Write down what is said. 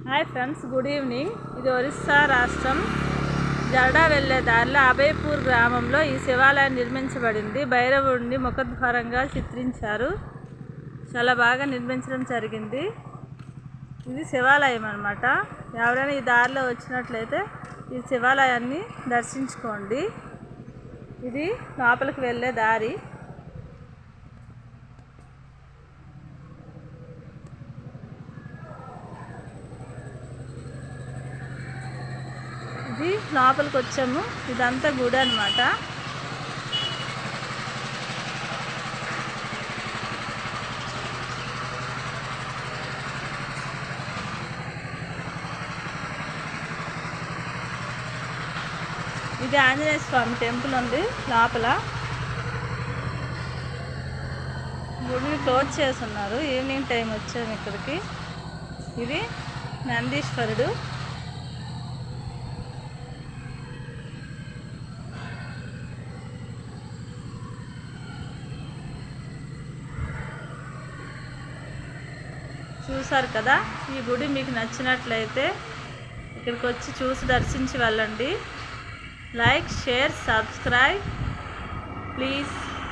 Hi friends, good evening. ఇది ఒరిస్సా రాష్ట్రం జర్డా వెళ్ళే దారిలో అభయపూర్ గ్రామంలో ఈ శివాలయం నిర్మించబడింది. భైరవుడిని ముఖద్వారంగా చిత్రించారు. చాలా బాగా నిర్మించడం జరిగింది. ఇది శివాలయం అన్నమాట. ఎవరైనా ఈ దారిలో వచ్చినట్లయితే ఈ శివాలయాన్ని దర్శించుకోండి. ఇది లోపలికి వెళ్ళే దారి. ఇది లోపలికి వచ్చాము. ఇదంతా గుడి అన్నమాట. ఇది ఆంజనేయ స్వామి టెంపుల్ ఉంది లోపల. గుడిని క్లోజ్ చేసి ఉన్నారు. ఈవినింగ్ టైం వచ్చాము ఇక్కడికి. ఇది నందీశ్వరుడు. చూసారు కదా. ఈ గుడి మీకు నచ్చినట్లయితే ఇక్కడికి వచ్చి చూసి దర్శించి వెళ్ళండి. Like, share, subscribe please.